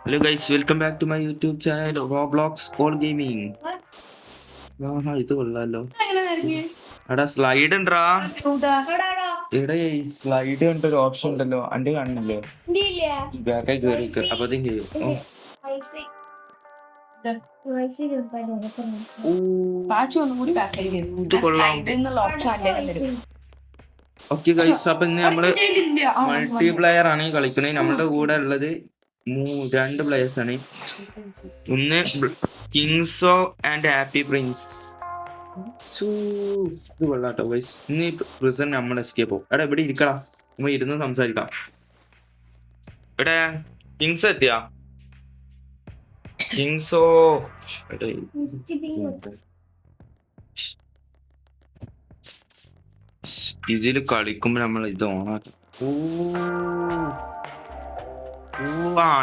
Hello guys, welcome back to my YouTube channel Roblox All Gaming. ഇത് കൊള്ളാലോ. എടാ slide ഉണ്ടടാ. ഇവിടെ സ്ലൈഡ് കണ്ടൊരു ഓപ്ഷൻ ഉണ്ടല്ലോ, അന്റെ കാണുന്നില്ലേ? ബാക്കായി കേറി അപ്പൊ അത് ഓക്കെ ഗൈസ്, അപ്പൊ ഇന്ന് നമ്മള് മൾട്ടിപ്ലെയർ ആണ് കളിക്കണേ. നമ്മുടെ കൂടെ ഉള്ളത് രണ്ട് പ്ലേയേഴ്സ് ആണ്. ഒന്ന് കിങ്സോ ആൻഡ് ഹാപ്പി പ്രിൻസ്. ഇത് കൊള്ളാട്ടോ ഗൈസ്. ഇന്ന് പ്രിസൺ നമ്മൾ എസ്കേപ്പ് പോകും. എടാ ഇവിടെ ഇരിക്കടാ, നമ്മ ഇരുന്ന് സംസാരിക്കാം. എടാ കിങ്സ് എത്തിയാ? കിങ്സോ ഇതില് കളിക്കുമ്പോ നമ്മൾ ഇത് ഓണാക്കാം.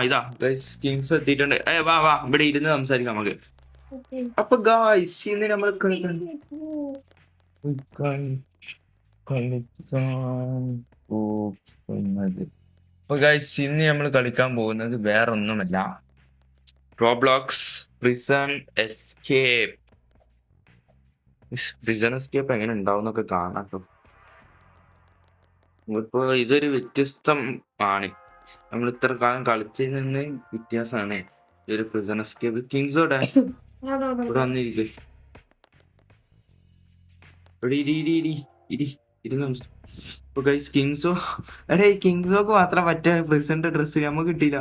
ഇതാ ഗൈസ്, കിങ്സ് എത്തിയിട്ടുണ്ട്. വാ വാ, ഇവിടെ ഇരുന്ന് സംസാരിക്കാം നമുക്ക്. അപ്പൊ ഗൈസ് ഇന്ന് നമ്മൾ കളിക്കാൻ പോകുന്നത് വേറൊന്നുമല്ല, Roblox prison escape. Prison escape എങ്ങനെ ഉണ്ടാവുന്നൊക്കെ കാണാം കേട്ടോ. ഇപ്പൊ ഇതൊരു വ്യത്യസ്തം ആണ്, നമ്മൾ ഇത്ര കാലം കളിച്ചതിൽ നിന്ന് വ്യത്യാസമാണ് ഈ ഒരു പ്രിസൺ എസ്കേപ്പ്. കിങ്സോടെ ഇവിടെ വന്നിരിക്കും. കിങ്സോ എടേ കിങ്സോക്ക് മാത്രം പറ്റ പ്രിസന്റെ ഡ്രസ് നമുക്ക് കിട്ടിയില്ല.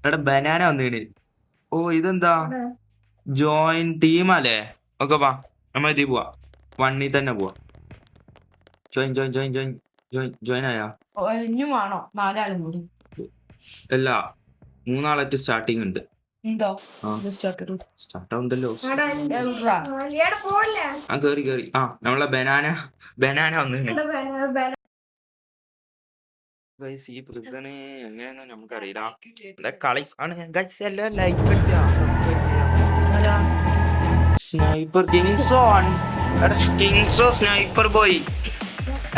എടാ ബനാന വന്നിട്ട്. ഓ ഇതെന്താ ജോയിൻ ടീമല്ലേ? ഓക്കെ വാ, നമ്മ ഇതിൽ പോവാ. വണ്ണിൽ തന്നെ പോവാ. Join join join join join join ആയാ? അല്ല, മൂന്നാളായിട്ട് സ്റ്റാർട്ടിങ് ഉണ്ട്. സ്റ്റാർട്ട് ആവുണ്ടല്ലോ. കേറി കേറി. നമ്മളെ ബനാന വന്നിട്ടുണ്ട്. ഈ പ്രിസണ് എങ്ങനെയാണെന്ന് നമുക്കറിയില്ല. കളി ആണ് എല്ലാം ലൈക്ക് സ്നൈപ്പർ കിങ്സോ. കിങ്സോ സ്നൈപ്പർ ബോയ്.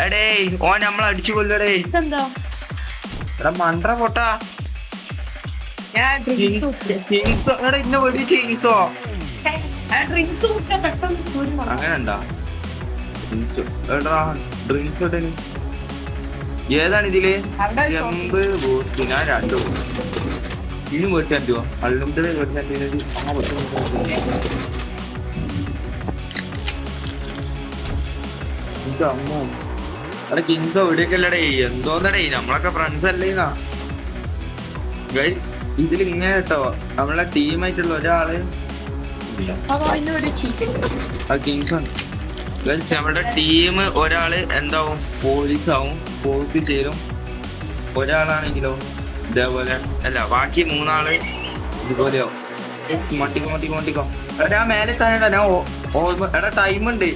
എടേ ഓൻ നമ്മളെ അടിച്ചു കൊല്ലടേ. എടാ മണ്ട്ര പൊട്ടാ. അങ്ങനെണ്ടാ? ഏതാണ് ഇതില്? Jump boost. ഞാൻ രണ്ടു ഇനി മേടിച്ചാ അൺലിമിറ്റഡ് അമ്മോ. എടാ കിങ്സോ ഇവിടെയൊക്കെയല്ലടേ, എന്തോന്നടേ, നമ്മളൊക്കെ ഫ്രണ്ട്സ് അല്ലേന്നാ ഗൈസ്. ഇതിൽ ഇങ്ങനെ കേട്ടോ, നമ്മളെ ടീമായിട്ടുള്ള ഒരാള് കിങ്സ് ആണ് ഗൈസ്. നമ്മുടെ ടീം ഒരാള് എന്താവും, പോലീസ് ആവും, പോലീസ് ചേരും. ഒരാളാണെങ്കിലോ ഇതേപോലെ അല്ല, ബാക്കി മൂന്നാള് ഇതുപോലെയോ. മട്ടിക്കോ. എടാ മേലെ താഴെ ഞാൻ എടാ ടൈം ഉണ്ട്.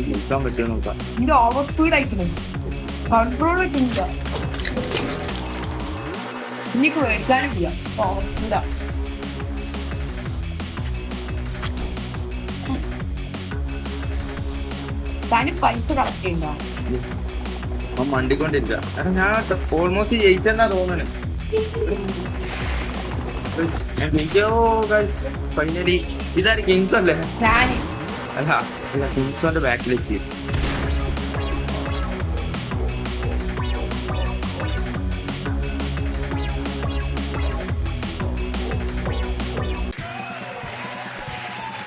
നിൽക്കാൻ പറ്റുമോ നോക്കാം. ഓവർ സ്പീഡ് ആയിട്ടുണ്ട്, കൺട്രോൾ പറ്റുന്നില്ല. എനിക്ക് മേടിക്കാനും ചെയ്യാം. പൈസ കളക്ട് ചെയ്യണ്ട. മണ്ടിക്കൊണ്ടിരിക്ക. ഞാൻ ഓൾമോസ്റ്റ് ജയിച്ചെന്നാ തോന്നണേ. ഫൈനലി ഇതാര് കിങ്സ് അല്ലേ? അല്ല കിങ്സോന്റെ ബാക്കിലെത്തി.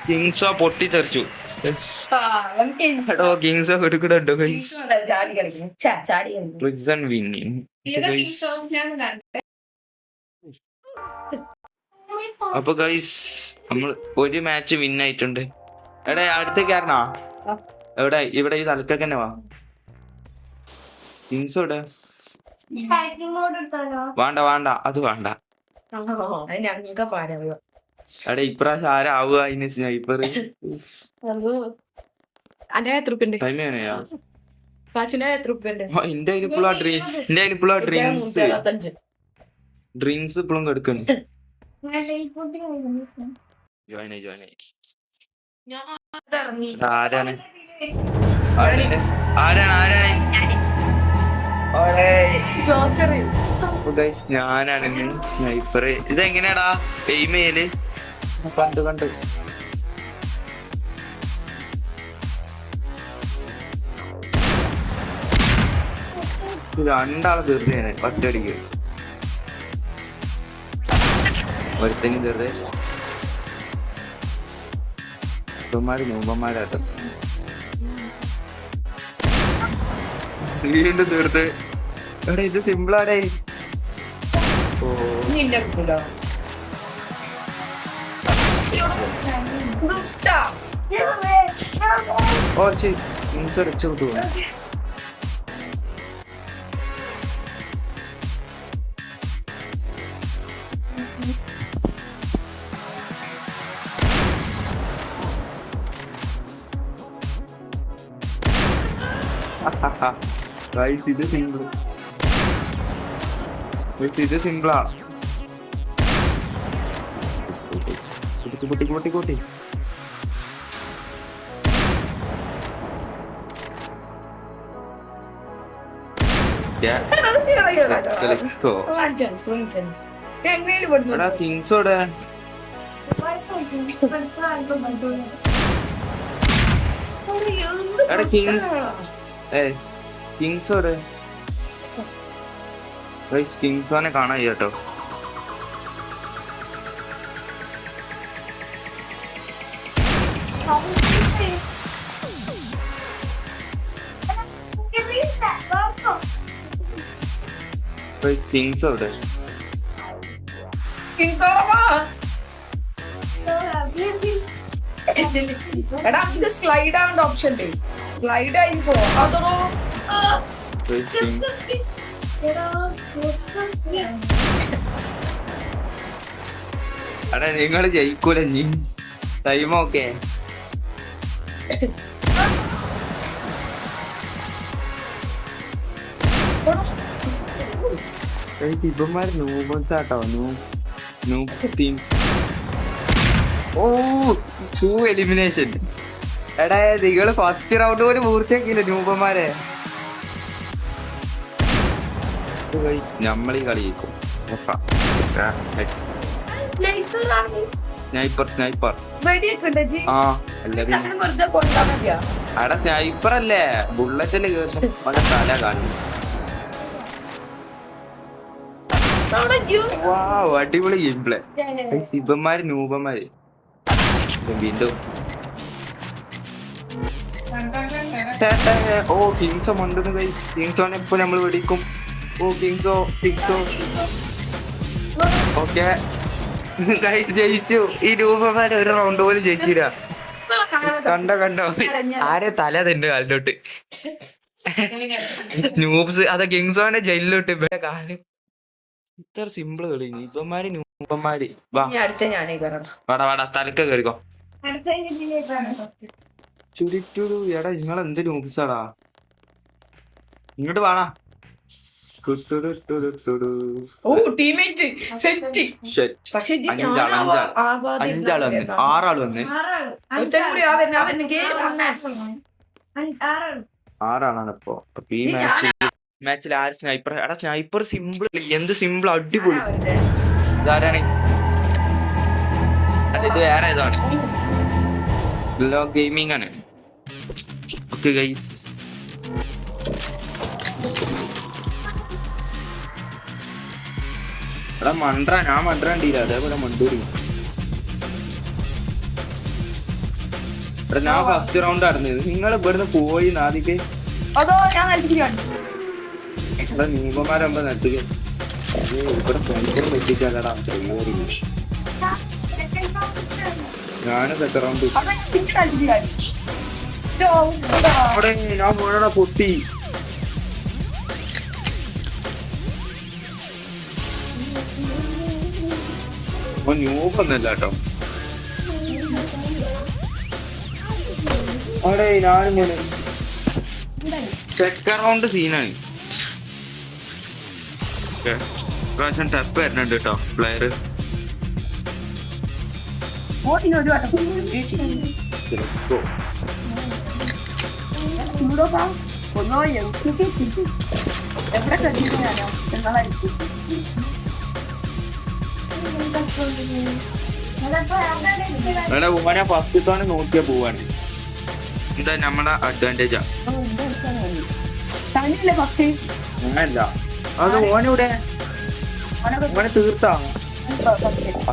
കിങ്സോ പൊട്ടിത്തെറിച്ചു. കിങ്സോ എടുക്കണ്ടോ? Prison winning. അപ്പൊ ഗൈസ് നമ്മൾ ഒരു മാച്ച് വിൻ ആയിട്ടുണ്ട്. എടാ അടുത്തേക്ക് ആരണോ? എവിടെ? ഇവിടെ ഈ തലക്കൊക്കെ തന്നെ വാ. കിങ്സോടെ വേണ്ട വേണ്ട അത് വേണ്ട. ഞങ്ങൾക്ക് പാരവോ എടാ ഇപ്രാവശ്യം ആരാവുക അതിന് സ്നൈപ്പർ? അന്റെ എത്ര ഉറുപ്പിണ്ട്? ടൈം എങ്ങനെയാ? പാച്ചുന്റെ എത്ര ഉറുപ്പിണ്ട്? എന്റെ ഇപ്പോഴും ഡ്രിങ്ക്സ് ഇപ്പോഴും കെടുക്കുന്നു. ആരാണ് ഞാനാണ് സ്നൈപ്പർ. ഇതെങ്ങനെയാടാ എയിം ചെയ്യല്? കണ്ട് രണ്ടാളെ തീർന്നു ഞാൻ ഒറ്റയടിക്ക്. ഒരുത്തനും തീർത്ത് മൂപ്പന്മാരാട്ടോ വീണ്ടും തീർത്ത്. എടാ ഇത് സിമ്പിളാടേ. ഓ ഓ ശരി രക്ഷപ്പെട്ടു. ഇത് സിമ്പിൾ, ഇത് സിമ്പിളാണ്. കൂട്ടി കിങ്സോടെ കിങ്സോടെ കിങ്സോനെ കാണാൻ കേട്ടോ. കിങ്സ് അവിടെ സ്ലൈഡ് ആവേണ്ട ഓപ്ഷൻ സ്ലൈഡ് ആയി പോ. എടാ നിങ്ങള് ജയിക്കൂല നീ ടൈമൊക്കെ. ഇവന്മാര് നൂബൻസാട്ടോ. ഓ 2 എലിമിനേഷൻ. എടാ നിങ്ങള് ഫസ്റ്റ് റൗണ്ട് പോലും പൂർത്തിയാക്കിയില്ല നൂബന്മാരെ. നമ്മളീ കളി ജയിക്കും. സ്നൈപ്പർ ആ എടാ സ്നൈപ്പർ അല്ലേ, ബുള്ളറ്റല്ലേ കേറും. തല കാണും. അടിപൊളി ഗെയിം പ്ലേ. ശിവന്മാര് നൂപന്മാര് വീണ്ടും. ഓ കിങ്സോ മണ്ടുന്നു. കിങ്സോനെ ഇപ്പൊ നമ്മൾ വെടിക്കും. ഓ കിങ്സോ ഓക്കെ ജയിച്ചു. ഈ രൂപമാര് ഒരു റൗണ്ട് പോലും ജയിച്ചില്ല. കണ്ടോ ആരെ തല തന്നെ കാലിലോട്ട്. സ്നൂപ്സ് അതാ കിങ്സോനെ ജയിലിലോട്ട്. കാല് ഇത്ര സിമ്പിൾ കളി. ഇവന്മാര് നൂപന്മാര്. വാടാ തലക്ക് കയറിക്കോ. ചുരുട്ടുടു. എടാ നിങ്ങളെന്ത് നൂപ്സാടാ. ഇങ്ങോട്ട് വാടാ. അഞ്ചാള് വന്ന് 6 ആള് വന്ന് 6 ആളാണ് ഇപ്പൊ ഈ മാച്ചിൽ. ആര് സ്നൈപ്പർ? എടാ സ്നൈപ്പർ സിമ്പിൾ. എന്ത് സിമ്പിൾ, അടിപൊളി. ഇതാരാണ്? ഇത് വേറെ ഇതാണ്. ഗെയിമിംഗ് ആണ്. ഓക്കെ ഗൈസ്, എടാ ഞാൻ മണ്ടീല. അതേപോലെ മണ്ടൂരി. എടാ ഞാൻ ഫസ്റ്റ് റൗണ്ട് ആയിരുന്നത്. നിങ്ങൾ ഇവിടുന്ന് പോയി ആദ്യക്ക്. എടാ നീപന്മാരാകുമ്പോ നട്ടുക. ഇവിടെ സ്നൈപ്പർ വെച്ചിട്ടല്ലടാ. ഞാന് സെക്കൻഡ് റൗണ്ട്. ഞാൻ മുഴുവൻ പൊട്ടി. ന്യൂബൊന്നല്ല കേട്ടോ. അവിടെ ഞാനിങ്ങനെ സെക്കൻഡ് റൗണ്ട് സീനാണ്. പ്രാവശ്യം ടപ്പ് വരുന്നുണ്ട് കേട്ടോ പ്ലെയർ. എടാ ഓനെ ഫസ്റ്റ് തോനെ നോക്കിയാ പോവാണ്. എന്താ നമ്മളെ അഡ്വാൻറ്റേജാ. അങ്ങനല്ല അത് ഓനിവിടെ ഓനെ തീർത്താ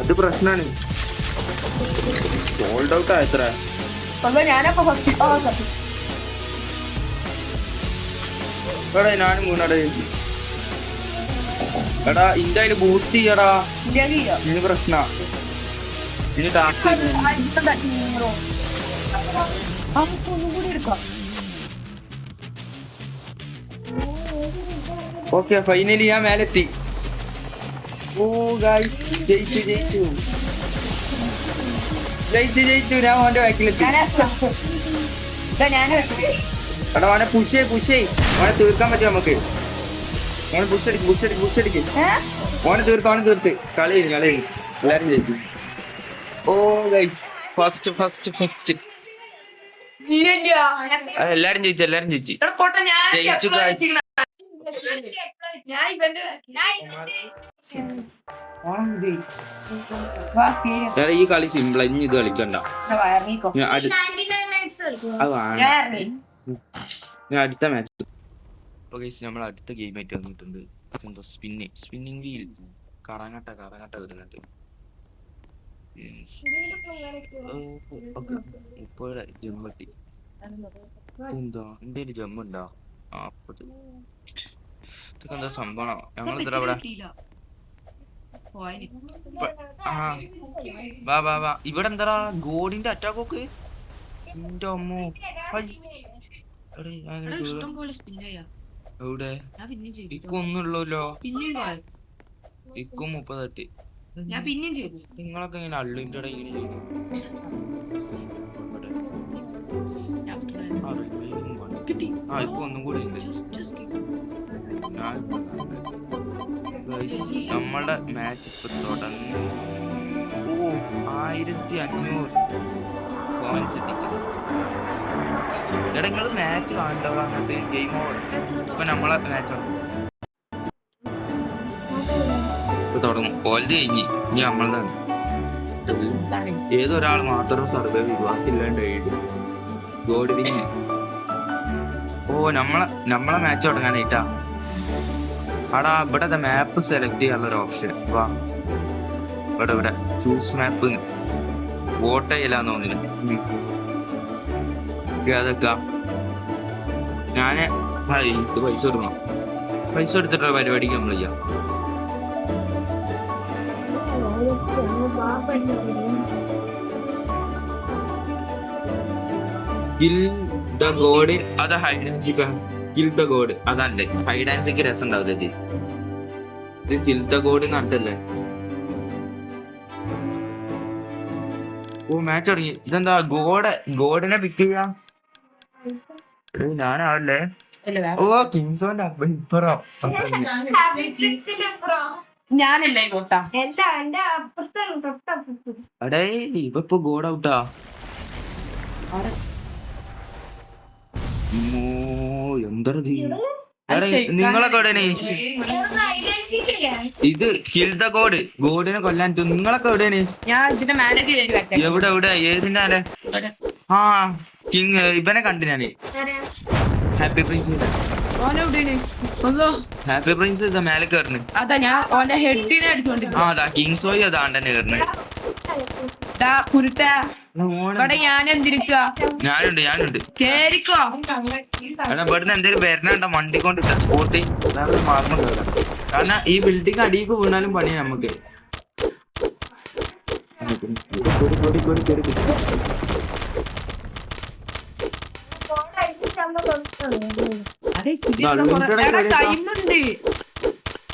അത് പ്രശ്നാണ്. സോൾഡ് ഔട്ട് ആയത്ര. എടാ ഞാനും മൂന്നട. എടാ ഇന്റെ അതിന് ബൂസ്റ്റ് ചെയ്യടാ. ഇനി പ്രശ്ന ഇനി ടാസ്ക്. ഓക്കെ ഫൈനലി ഞാൻ മേലെത്തി. ഓ ഗൈസ് ജയിച്ചു ജയിച്ചു ജയിച്ചു ജയിച്ചു. ഞാൻ ഓന്റെ ബാക്കിലെത്തി. എടാ ഓനെ പുഷ് ഓനെ തീർക്കാൻ പറ്റും നമുക്ക്. ഓനെ പുഷടിക്ക് ഓനെ തീർത്ത് കളി എല്ലാരും ജയിച്ചു. ഓ ഗൈസ് ഫസ്റ്റ് എല്ലാരും ജയിച്ചു ഗൈസ്. ഈ കളി സിമ്പിൾ. ഇനി ഇത് കളിക്കണ്ട. ഞാൻ അടുത്ത മാച്ച്. നമ്മൾ അടുത്ത ഗെയിം ആയിട്ട് വന്നിട്ടുണ്ട്. എന്തോ സ്പിന്നിങ് വീൽ കറങ്ങട്ട വരുന്നുണ്ട്. ഇപ്പോഴെ ജമ്മട്ടി എന്താ എന്റെ ഒരു ജമ്മുണ്ടോ? ഇതൊക്കെ എന്താ സംഭവം? ഞങ്ങൾ ഇത്ര അവിടെ വാ ഇവിടെ എന്താ ഗോഡിന്റെ അറ്റാക്കൊക്കെ. എന്റെ അമ്മോ എവിടെ ഇക്കൊന്നുള്ളൂല്ലോ. ഇക്കും 30 നിങ്ങളൊക്കെ ഇങ്ങനെ അൺലിമിറ്റഡ് ഇങ്ങനെ ചെയ്തു. ഇപ്പൊ ഒന്നും കൂടി ഉണ്ട്. നമ്മളുടെ മാച്ച് ഇപ്പൊ തുടങ്ങി. 1500 പോയിന്റ്സ് എത്തിക്കും. എടാ നിങ്ങള് മാച്ച് കാണണ്ടോ? അങ്ങോട്ട് ഗെയിം ഓവർ. ഇപ്പൊ നമ്മളെ മാച്ച് തുടങ്ങും. ഓൾത് കഴിഞ്ഞ് ഇനി നമ്മളതാണ്. ഏതൊരാൾ മാത്രം സർവൈവ് ചെയ്തു. ബാക്കില്ലാണ്ട് ഗോഡ് വിങ്. ഓ നമ്മളെ മാച്ച് തുടങ്ങാനായിട്ടാ. ആടാ ഇവിടെ മാപ്പ് സെലക്ട് ചെയ്യാനുള്ളൊരു ഓപ്ഷൻ. വാ ഇവിടെ ചൂസ് മാപ്പ് വോട്ട് ചെയ്യലാന്ന് തോന്നുന്നു. അതൊക്കെ ഞാന് ഇത് പൈസ കൊടുക്കണം. പൈസ എടുത്തിട്ടുള്ള പരിപാടിക്ക് നമ്മൾ ചെയ്യാം. കിൽ ദ ഗോഡ് അത് hide and seek. Kill the god അതല്ലേ ഹൈഡ് ആൻഡ് സീക്ക്. രസം ഉണ്ടാവില്ല ഇത് കിൽ ദ ഗോഡ് നട്ടല്ലേ. ഓ മാച്ച് തുടങ്ങി. ഇതെന്താ ഗോഡിനെ പിക്ക് ചെയ്യാ. ഞാനാവല്ലേ. ഓ കിങ്സോന്റെ ഇപ്പറോ ഞാനല്ലേ അടേ ഇപ്പൊ ഗോഡ് ഔട്ടാ. എന്തത് നിങ്ങളൊക്കെ എവിടെയാണ്? ഇത് കിൽ ദ ഗോഡിനെ കൊല്ലാൻ നിങ്ങളൊക്കെ എവിടെയാണ്? എവിടെ ഏതിന്റെ ആരെ? ആ കിങ് ഇവനെ കണ്ടു ഞാന്. ഹാപ്പി പ്രിൻസ് ഇത് മേലെ കയറുന്നു. അതാ കിങ് സോയി അതാണ്ട് തന്നെ കയറുന്നു. ഞാനുണ്ട് കേറിക്കോ. ഇവിടുന്ന് എന്തെങ്കിലും വരണുണ്ടോ? വണ്ടി കൊണ്ടിട്ട സ്പോട്ട് മാർഗം കയറാം. കാരണം ഈ ബിൽഡിംഗ് അടിയിക്ക് വീണാലും പണിയാ നമുക്ക്.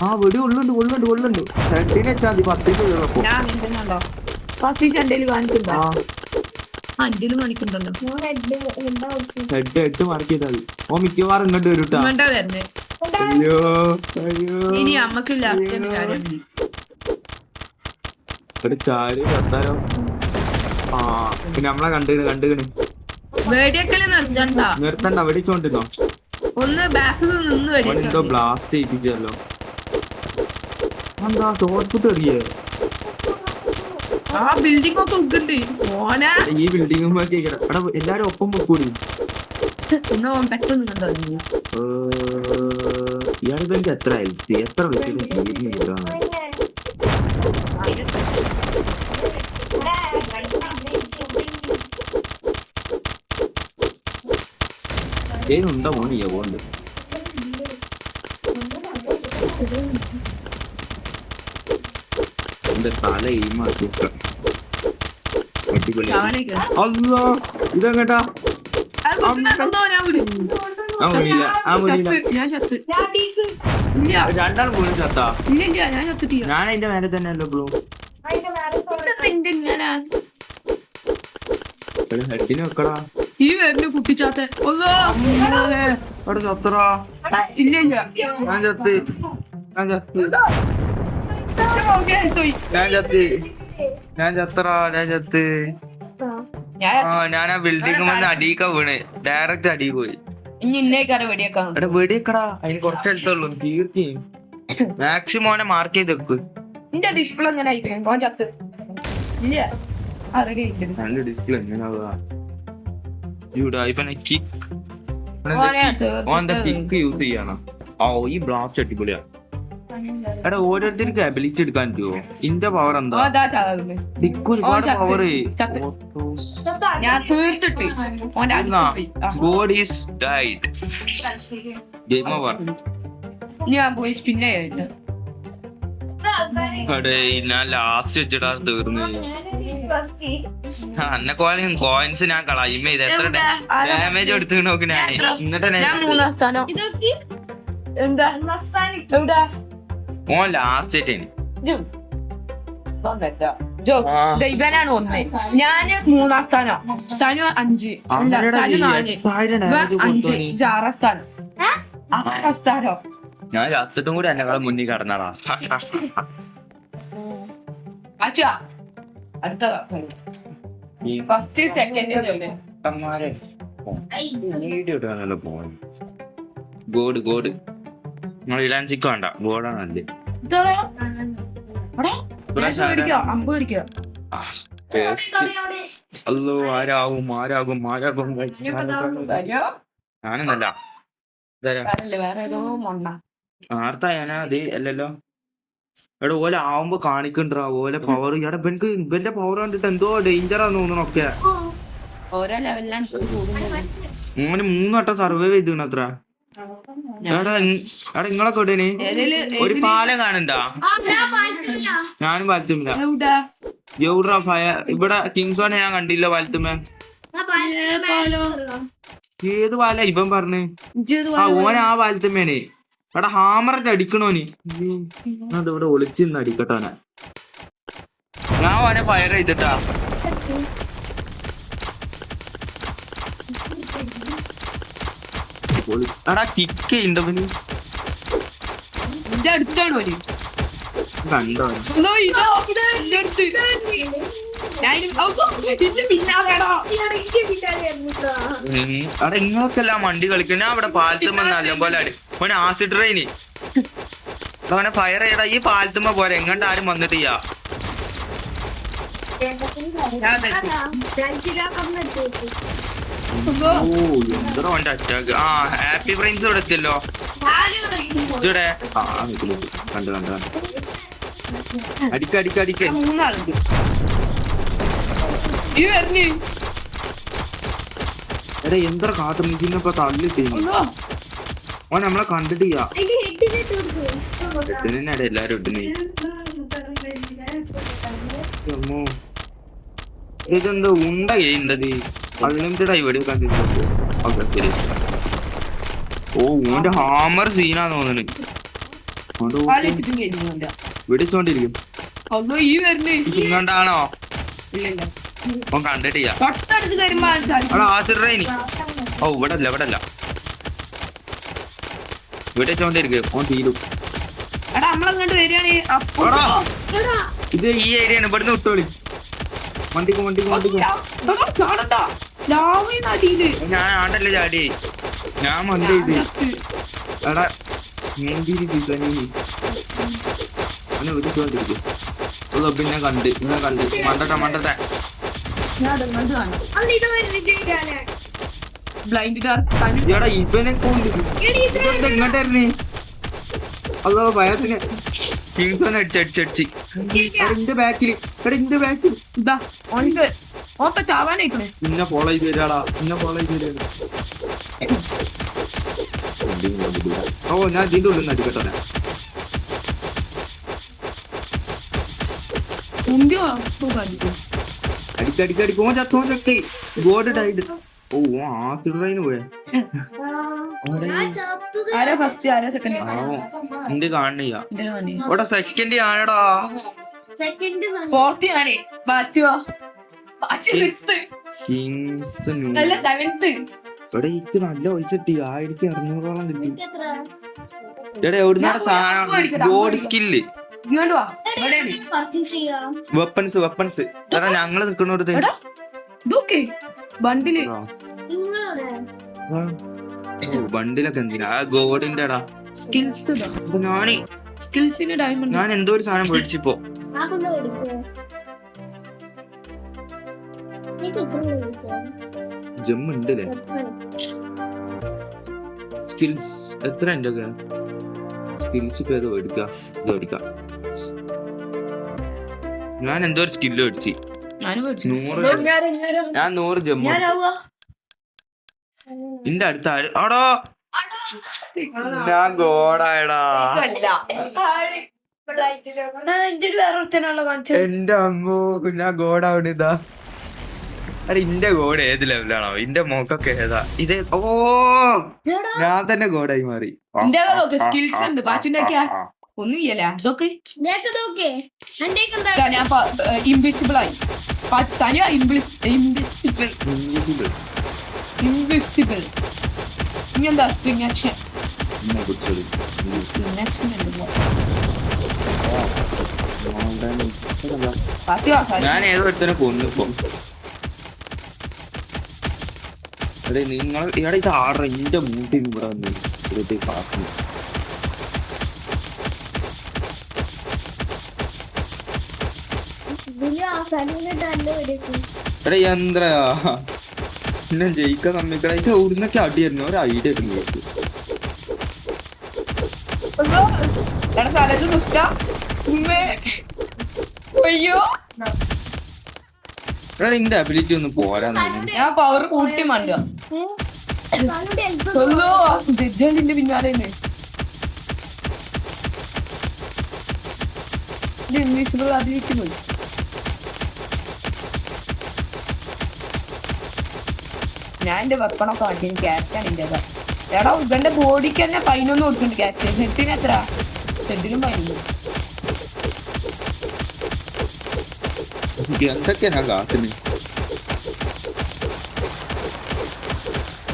ആ വെടി ഉള്ളുണ്ട് ഹെഡിനെ വെച്ചാൽ മതി 10 കയറപ്പോ. ഞാൻ നിന്നുണ്ടോ പത്തീസ് എന്റെ കാണിക്കുന്നുണ്ടോ ആ അഞ്ചിലും കാണിക്കുന്നുണ്ടല്ലോ ഹെഡ് മാർക്ക് ചെയ്താൽ മതി. ഓ മിക്കവാറും ഇങ്ങോട്ട് വരും ട്ടാ. ഇങ്ങോട്ടാ വരുന്നേ അയ്യോ ഇനി അമ്മക്കില്ല കാര്യം ഒരു ചാരി കത്താരോ. ആ പിന്നെ നമ്മളെ കണ്ടുകണ് വെടിയൊക്കെ നിർത്തണ്ട നിർത്തണ്ട വെടിച്ചോണ്ടിരുന്നോ. ഒന്ന് ബാക്കിൽ നിന്ന് എന്തോ വെടിയോ ബ്ലാസ്റ്റ് ചെയ്യിപ്പിച്ചല്ലോ. എന്താ തോർപ്പിട്ട് എറിയേ ആ ബിൽഡിംഗ് ഒക്കെ ഉഗ്ഗുണ്ട് മോനെ ഈ ബിൽഡിംഗ് എടാ എല്ലാരും ഒപ്പം വെക്കൂടി. ഒന്ന് പെട്ടെന്ന് കണ്ടോ ഇയാളിപ്പോ എനിക്ക് എത്ര ഹെൽത്ത് എത്ര വെച്ചിട്ട് ഏതുണ്ടോ മോണിയ പോണ്ട്. എന്റെ തല എയിമാക്കി അടിപൊളി. അല്ലോ ഇതെങ്ങട്ടാ ഞാൻ ചത്ത് ഇല്ല രണ്ടാളും പോലും ചത്താ. ഇല്ല ഞാൻ ചത്തിട്ടില്ല ഞാൻ അതിന്റെ മേലെ തന്നെ അല്ലോ ബ്രോ. ഹെഡിന് വെക്കടാ. ഈ വരുന്ന കുട്ടിച്ചാത്ത അവിടെ ചത്തറാ. ഇല്ല ഇല്ല ഞാൻ ചത്ത് ഞാൻ ചത്ത് പോയി. ഞാൻ ചത്ത് ഞാൻ ചത്തറാ ഞാൻ ചത്ത്. ഞാൻ ആ ബിൽഡിംഗ് വന്ന് അടിയിക്ക വീണ് ഡയറക്റ്റ് അടി പോയി. ഇനി ഇന്നേക്കാരെ വെടിയേക്കാം എടാ വെടിയക്കടാ അതിന് കുറച്ച് എടുത്തുള്ളൂ തീർത്തി മാക്സിമോനെ മാർക്ക് ചെയ്ത് വെക്ക്. നിന്റെ ഡിസ്പ്ലേ എങ്ങനെ ആയിക്കോ ചത്ത് ഇല്ല നല്ല ഡിസ്പ്ലേ എങ്ങനെയാവുക. കിക്ക് യൂസ് ചെയ്യണം. ഓ ഈ ബ്ലാസ്റ്റ് അടിപൊളിയാ. എടാ ഓരോരുത്തർക്ക് അബിലിറ്റി എടുക്കാൻ പറ്റുമോ? ഇന്റെ പവർ എന്താ? ഡിക്ക് ഒരുപാട് പവർ. ഞാൻ തീർത്തിട്ട് God is died. Game over. ഞാൻ പോയി സ്പിന്നെ എടേ ഞാൻ ലാസ്റ്റ് വെച്ചിട്ടാ തീർന്നു. അന്നെ കോയിൻസ് ഞാൻ കളയും. ഇത് എത്ര ഡാമേജ് എടുത്തു നോക്കി ഞാൻ. എന്നിട്ട് ഞാൻ 3-ാം സ്ഥാനം എന്താ എവിടെ ഓൻ ലാസ്റ്റ് ആയിട്ടേന്. ഇവനാണ് 1 ഞാന് 3-ാം സ്ഥാനം സനു 5 സനു 4 5 6-ാം സ്ഥാനം 6-ാം സ്ഥാനം. ഞാൻ ചത്തിട്ടും കൂടി എന്നെക്കാളെ മുന്നിൽ കടന്നടാ. അടുത്ത ഫസ്റ്റ് സെക്കൻഡ് ഗോഡ് ഗോഡ് നിങ്ങൾ ഇടാൻ ചിക്ക് വേണ്ട. ഗോഡാണ് നല്ലത്. അല്ലോ ആരാകും ആരാകും ആരാകും. ഞാനെന്നല്ല വേറെ ഏതോ മൊണ്ണ ആർത്താ ഞാനാ അത് അല്ലല്ലോ. എടാ ഓല ആവുമ്പോ കാണിക്കണ്ടാ ഓല പവർ. എടാ ഇവൻക്ക് ഇവന്റെ പവർ കണ്ടിട്ട് എന്തോ ഡേഞ്ചറാന്ന് തോന്നണൊക്കെ. ഓരോ ലെവലിലാണ് മോന് 3 വട്ടം സർവൈവ് ചെയ്തു അത്ര. എടാ എടാ നിങ്ങളൊക്കെ എവിടെയാണ്? ഒരു പാലം കാണണ്ടാ? ഞാനും പാലത്തുമില്ല. എവിടാ ഫയർ? ഇവിടെ കിങ്സോനെ ഞാൻ കണ്ടില്ല പാലത്തുമ്മ. ഏത് പാല ഇവൻ പറഞ്ഞ്? ആ ഓന ആ പാലത്തുമ്മേനെ. എടാ ഹാമറിട്ട് അടിക്കണോന്. അതിവിടെ ഒളിച്ചിന്ന് അടിക്കട്ടോനെ. ഞാൻ ഓനെ ഫയർ ചെയ്തിട്ടാ. എടാ കിക്ക് ഉണ്ടവന് അടുത്താണ് കണ്ടോ? എടാ ഇങ്ങളൊക്കെ എല്ലാം വണ്ടി കളിക്കും. ഞാൻ അവിടെ പാലത്തുമ്മ നല്ല പോലെ ഓനെ ആസിഡ് ട്രെയിന് ഓനെ ഫയർ ചെയ്യടാ. ഈ പാലത്തുമ്മ പോരെ എങ്ങോട്ട് ആരും വന്നിട്ടില്ല. ഓ എന്തോ ഓന്റെ അറ്റാക്ക്. ആ ഹാപ്പി ബ്രെയിൻസ് ഇവിടെ എത്തിയല്ലോ. ഇവിടെ ആ കണ്ടു കണ്ടു കണ്ടു. അടിക്ക അടിക്ക അടിക്ക. 3 ആളുണ്ട് ഈ വരണി. എടാ എന്താ കാത്തു നിൽക്കുന്നപ്പോ തള്ളിട്ടേ ഓൻ നമ്മളെ കണ്ടിട്ടില്ല. എട്ടിനെടെ എല്ലാരും ഇട്ടുന്നേ. ഇതെന്തോ ഉണ്ട ചെയ്യേണ്ടത്. അൺലിമിറ്റഡ് ആയി വെടി വെക്കാൻ. ഓക്കെ ശരി. ഓ ഓന്റെ ഹാമർ സീനാന്ന് തോന്നുന്നു. കാലിട്ടിട്ടും കേൾക്കുന്നില്ല. വിടിച്ചോണ്ടിരിക്കും. അല്ലോ ഈ വരുന്നേ ഇങ്ങോട്ടാണോ? ഇല്ലല്ല ഓൻ കണ്ടിട്ടില്ല. തൊട്ടടുത്ത് വരുമ്പോ അവിടെ ആശ്രയിനി. ഓ ഇവിടെ അല്ല വിടിച്ചോണ്ടിരിക്കും. ഓൻ തീരും. എടാ നമ്മളങ്ങോട്ട് വരികയാണെങ്കിൽ അപ്പൊ എടാ, ഇത് ഈ ഏരിയ ആണ്. ഇവിടുന്ന് വിട്ടോളി. വണ്ടിക്കും ചാടണ്ട ലാവീനടിയില് ഞാൻ ആണ്ടല്ലേ ചാടി. ഞാൻ മന്തി ഇത് എടാ നീന്തിരി പിസനി അവനെ വിളിച്ചോണ്ടിരിക്കും. പിന്നെ കണ്ട് മണ്ടട്ടെ ബ്ലൈൻഡ് എടാ ഇവനെ ഇങ്ങോട്ടായിരുന്നേ. അതോ ഭയത്തിന് അടിച്ചടിച്ചടിച്ച് എന്റെ ബാക്കിൽ ഇതാ ഓനിക്ക് ഓക്ക ചാവാനായിക്കണേ. ഇന്നെ ഫോളോ ചെയ്ത് തരാടാ. ഓ ഞാൻ ഇതിന്റെ ഉള്ളിൽ നിന്ന് അടിക്കട്ടെ. അടിക്കടിക്കടിക്കുമ്പോ ചത്തോക്കെ ഗോഡ് ഡൈഡ്. ഓ ആത്തിടുന്നതിന് പോയ ആരാ ഫസ്റ്റ് ആരാ സെക്കൻഡ്? എന്റെ കാണില്ല. ഇവിടെ സെക്കൻഡ് ആണടാ. ഫോർത്ത് ഞാനേ ബാച്ചുവാ കിങ്സ് അല്ല സെവൻത്ത്. ഇവിടെ എനിക്ക് നല്ല പൈസ കിട്ടി. 1600 കിട്ടി. എടാ എവിടുന്നാണ് സാധനം? ഗോഡ് സ്കില്ല് ഇങ്ങോട്ട് വാ. വെപ്പൺസ് എടാ ഞങ്ങള് നിക്കണോടത്ത് ഇതൊക്കെ ബണ്ടില് ബണ്ടിലൊക്കെ എന്തിനാ? ആ ഗോഡിന്റെ എടാ സ്കിൽസ് ഞാന് സ്കിൽസിന് ഡയമണ്ട്. ഞാൻ എന്തോ ഒരു സാധനം മേടിച്ചിപ്പോ. ജമ്മ് ഉണ്ടല്ലേ? സ്കിൽസ് എത്ര എന്റെ ഒക്കെ സ്കിൽസ് ഇപ്പൊ ഏതോ മേടിക്കാം. ഞാൻ എന്തോ ഒരു സ്കില്ല് മേടിച്ചു. ഞാൻ 100 ജമ്മു. എന്റെ അടുത്ത ആടോ ഞാൻ ഗോഡായടാ. എന്റെ അമ്മോ ഞാൻ ഗോഡാവണ ഇതാ. അരെ ഇന്റെ ഗോഡ് ഏത് ലെവലാണോ? ഇന്റെ മോക്കൊക്കെ ഏതാ ഇത്? ഓ ഞാൻ തന്നെ ഗോഡായി മാറി. സ്കിൽസ് ഉണ്ട് ബാച്ചുണ്ടാക്കിയ ഒന്നുമില്ല. അതൊക്കെ ഞാൻ ഇൻവിസിബിൾ ആയി. ഇൻവിസിബിൾ ഇങ്ങനെന്താ സ്പ്രിങ് ആക്ഷൻ. ഞാൻ ഏതോ ഒരുത്തനെ കൊന്നിപ്പോ. നിങ്ങൾ ഇവിടെ ഇത് ആറ് എന്റെ മൂട്ടിൽ ഇവിടെ വന്ന് പാർട്ടി എടാ യന്ത്ര പിന്നെ ജയിക്കാൻ സമ്മതിക്കട. ഇത് എവിടുന്നൊക്കെ അടിയായിരുന്നു. ഒരു ഐഡിയ അയ്യോ എടാ ഇന്റെ അബിലിറ്റി ഒന്ന് പോരാ. ഞാൻ പവർ കൂട്ടി മണ്ടോ പിന്നാലെ ഇൻവിസിബിൾ അതിലേക്ക് പോയി. ഞാൻ എന്റെ വെപ്പണൊക്കെ മാറ്റി. ക്യാപ്റ്റാണ് എന്റെ. എടാ ഇവന്റെ ബോഡിക്ക് തന്നെ 11 കൊടുക്കുന്നുണ്ട് ക്യാപ്റ്റൻ. ഹെഡിന് എത്ര? ഹെഡിനും 11. എന്തൊക്കെയാ ഞാൻ കാട്ടുന്നത്?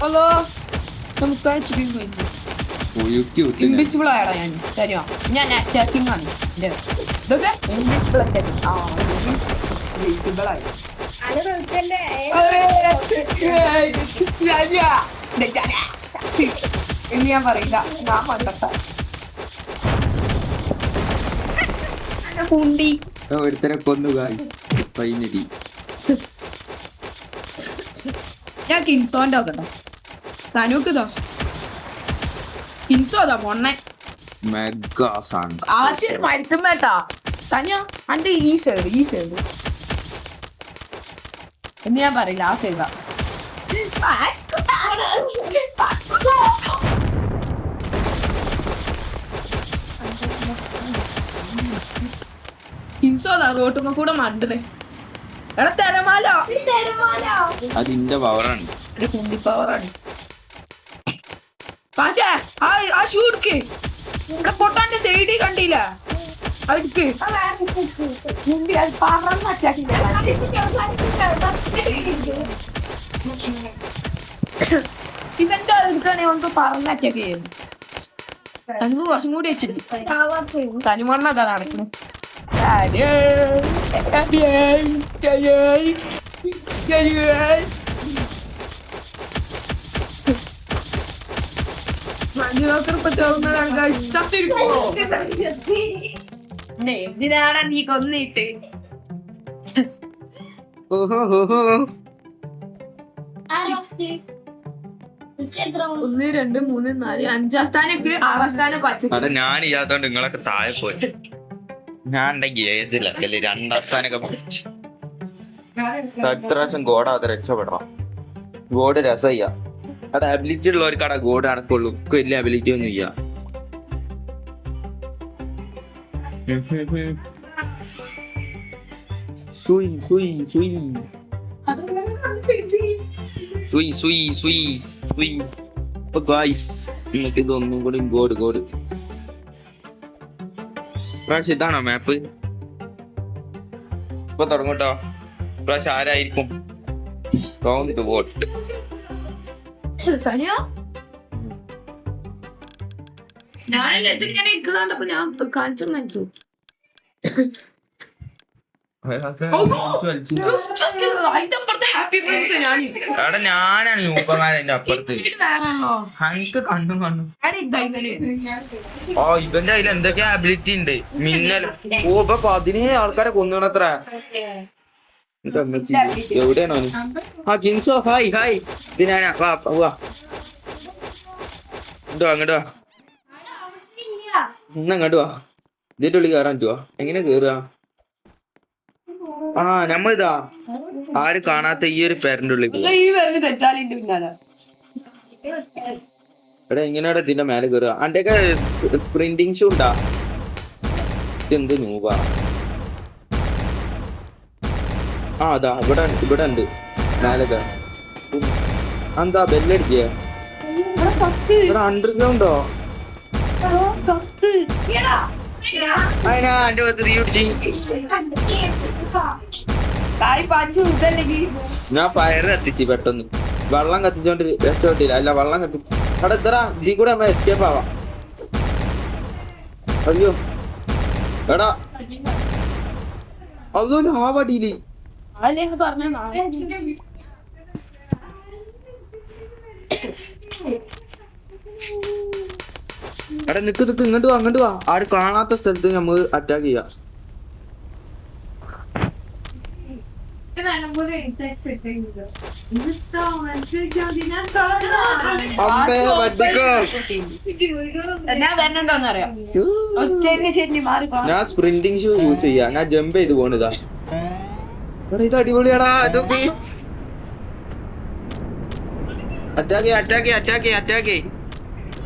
ഹലോ നമുക്ക് ഇൻവിസിബിൾ ആയടാ ഞാൻ. തരുമോ? ഞാൻ അറ്റാക്കിംഗ് ആണ്. ഇതൊക്കെ ഇൻവിസിബിൾ അറ്റാക്കിംഗ്. ഇൻവിസിബിൾ ആയി. എന്ന് ഞാൻ പറയില്ല. ഞാൻ പണ്ടട്ട പൂണ്ടി ഒരുത്തരെ കൊന്നുകായി പൈനരി. ഞാൻ കിൻസോന്റെ ഒക്കെ തനുക്കുതോ കിൻസോ അതാ പൊണ്ണെ മെഗാ സാണ്ട് ആദ്യം മരുത്തുമ്പേട്ടാ സഞ്ഞ അന്റെ ഈ സൈഡ് എന്ന് ഞാൻ പറയില്ല. ആ സൈഡാ കിൻസോതാ റോട്ടുമ്പോ കൂടെ മണ്ടല്ലേ. എടാ തെരമാല അതിന്റെ പവറാണ്. ഒരു കുണ്ടി പവറാണ്. ആ ഷൂ എടുക്കേ. ഇവിടെ പൊട്ടാന്റെ സൈഡിൽ കണ്ടില്ല അവർക്ക് ഇതെന്താ എടുക്കാണെ നമുക്ക് പറഞ്ഞാറ്റൊക്കെ ചെയ്യുന്നു നമുക്ക് കുറച്ചും കൂടി വെച്ചിട്ട് തനിമണ്ണതാ നടക്കുന്നത് എന്തിനാണ് നീ കൊന്നിട്ട് ഒന്ന് രണ്ട് മൂന്ന് നാല് അഞ്ചാം സ്ഥാനക്ക് ആറാം സ്ഥാനം പച്ച അതെ ഞാൻ ഇല്ലാത്തോണ്ട് നിങ്ങളൊക്കെ താഴെ പോയി ഞാൻ ഉണ്ടെങ്കിൽ ഏതില്ല രണ്ടാം സ്ഥാനൊക്കെ പിടിച്ച് ഇപ്രാവശ്യം ഗോഡാതെ രക്ഷപ്പെടാം ഗോഡ് രസയ്യ അത് അബിലിറ്റി ഉള്ളവർക്ക് അവിടെ ഗോഡ് നടക്കുള്ളൂ വലിയ അബിലിറ്റി ഒന്നും ഇല്ല സുയി സുയി സുയി സുയി സുയി സുയി സുയി അപ്പൊ ഗായ്സ് നിങ്ങൾക്ക് ഇതൊന്നും കൂടി ഗോഡ് ഗോഡ് പ്രാവശ്യം ഇതാണോ മാപ്പ് ഇപ്പൊ തുടങ്ങട്ടോ പ്രാവശ്യം ആരായിരിക്കും കൗണ്ട് വോട്ട് ഞാനല്ലേ ഇതിങ്ങനെ ഇരിക്കുന്നുണ്ടപ്പോ ഞാൻ കാണിച്ചു നോക്കി എടാ ഞാനാണ് യൂപ്പമാരന്റെ അപ്പുറത്ത് എനിക്ക് കണ്ണും കണ്ണും ഓ ഇവന്റെ അതിൽ എന്തൊക്കെയാ അബിലിറ്റി ഉണ്ട് മിന്നൽ ഓ ഇപ്പൊ 17 ആൾക്കാരെ കൊന്നുണത്ര എവിടെയാണോ ആ കിൻസോ ഹായ് ഹായ് ഇത് ഞാനാ വാ വാ ഇങ്ങോട്ട് വാ ഇങ്ങോട്ട് വാ ഇങ്ങോട്ട് വാ ഇതിന്റെ ഉള്ളിൽ കയറാൻ പറ്റുവാ എങ്ങനെ കേറുക ആ നമ്മളിതാ ആരും കാണാത്ത ഈ ഒരു പേരന്റെ ഉള്ളിൽ എടാ എങ്ങനെയാടാ ഇതിന്റെ മേലെ കയറുക അന്റെയൊക്കെ സ്പ്രിന്റിങ് ഷൂ ഉണ്ടാ എന്ത് നൂവാ ആ അതാ ഇവിടെ ഉണ്ട് മേലൊക്കെ എന്താ ബെല്ലടിക്കേ ഇവിടെ അണ്ടർഗ്രൗണ്ടോ അതിനാ എന്റെ തീ പിടിച്ച് ഞാൻ ഫയർ കത്തിച്ച് പെട്ടെന്ന് വെള്ളം കത്തിച്ചോണ്ട് രക്ഷപ്പെട്ടില്ല അല്ല വെള്ളം കത്തി അവിടെ എത്ര ഇതിൽ കൂടെ നമ്മൾ എസ്കേപ്പ് ആവാം അയ്യോ എടാ അതൊരു ആവടിയില് എടാ നിക്ക് നിക്ക് ഇങ്ങോട്ട് വാ ആരും കാണാത്ത സ്ഥലത്ത് നമ്മൾ അറ്റാക്ക് ചെയ്യാം ഞാൻ സ്പ്രിന്റിങ് ഷൂ യൂസ് ചെയ്യാ ഞാൻ ജമ്പ് ചെയ്ത് പോണിതാ ഇത് അടിപൊളിയാടാ ഇതൊക്കെ അറ്റാക്ക്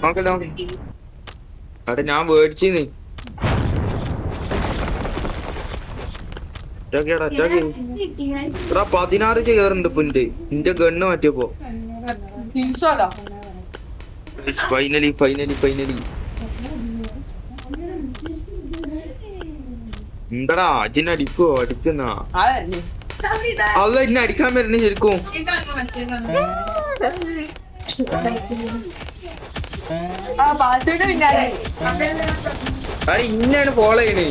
നോക്കേ അവിടെ ഞാൻ മേടിച്ചിന്ന് അറ്റാക്ക് 16 കേറുന്നുണ്ട് ഇപ്പൊ എന്റെ ഗണ്ണ് മാറ്റിയപ്പോ ഫൈനലി എന്താടാ അജിനെ അടിക്കോ അടിച്ചെന്നാ അല്ല ഇന്നെ അടിക്കാൻ വരുന്നേ ശരിക്കും അടി ഇന്നാണ് ഫോളോ ചെയ്യണേ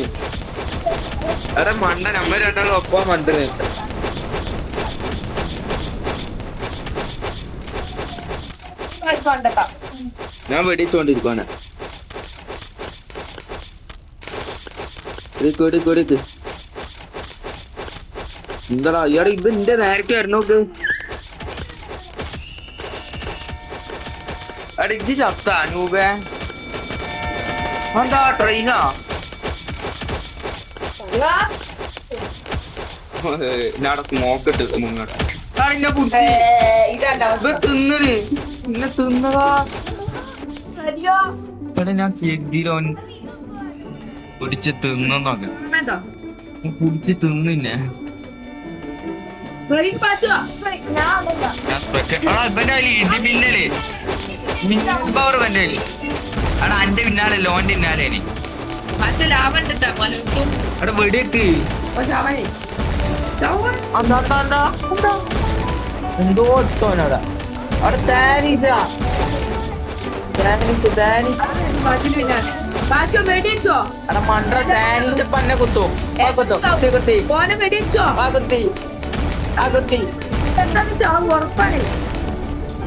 അതെ മണ്ട നമ്മൾ രണ്ടാളും ഒപ്പം മണ്ടന് ഞാൻ വെടിച്ചോണ്ടിരിക്കുവാണ് എന്താടാ ഇയാളെ ഇത് എന്റെ നേരത്തെ വരണോക്ക് അടിച്ച് ചത്ത അനൂപേ എന്താ ട്രെയിനാ ഞാടെ സ്മോക്കിട്ട് മുങ്ങട്ടെ തിന്നല് പിന്നെ തിന്നതാ ഞാൻ കെതിരോൻ പിടിച്ച് തിന്നോക്കെ പിടിച്ച് തിന്നിന്നെ ഇവന്റെ ഇടി മിന്നല് പവർ ഇവന്റെ അവിടെ അന്റെ പിന്നാലെ ലോന്റെ പിന്നാലെ പക്ഷെ ലാഭം ഉണ്ട് പലർക്കും അവിടെ വെടിയൊക്കെ എന്തോ ഇട്ടോനവിടെ അവിടെ വെടിച്ചോ അവിടെ മണ്ട ടാനിന്റെ പന്നെ കുത്തും കുത്തി ഓനെ വെടിച്ചോ കുത്തി ഉറപ്പാണ്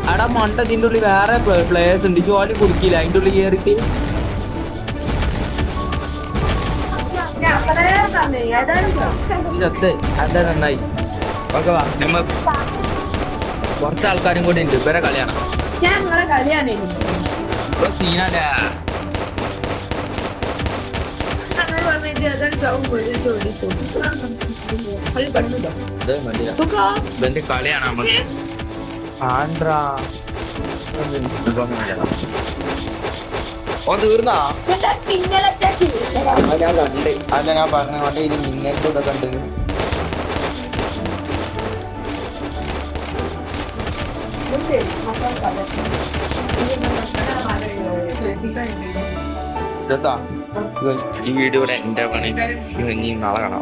അവിടെ മണ്ട ഇതിന്റെ ഉള്ളിൽ വേറെ പ്ലേയേഴ്സ് ഉണ്ട് ജോലി കുടിക്കില്ല അതിന്റെ ഉള്ളിൽ കയറിട്ട് ചത്ത് അതെ നന്നായി ഓക്കെ വാ നമ്മ കുറച്ച് ആൾക്കാരും കൂടി ഉണ്ട് ഇവരെ കളിയാണ് ഞാൻ നിങ്ങളെ കളിയാണ് സീനല്ലേ ഇവന്റെ കളിയാണ് നമുക്ക് ആണ്ട്രാ ഓ തീർന്നാ പിന്നലത്തെ ഞാൻ കണ്ട് അല്ല ഞാൻ പറഞ്ഞ കൊണ്ട് ഇനി മിന്നലിന്റെ ഇതൊക്കെ ഉണ്ട് ഈ വീഡിയോ ഇവിടെ എന്റെ പണി ഇനി നാളെ കാണാം.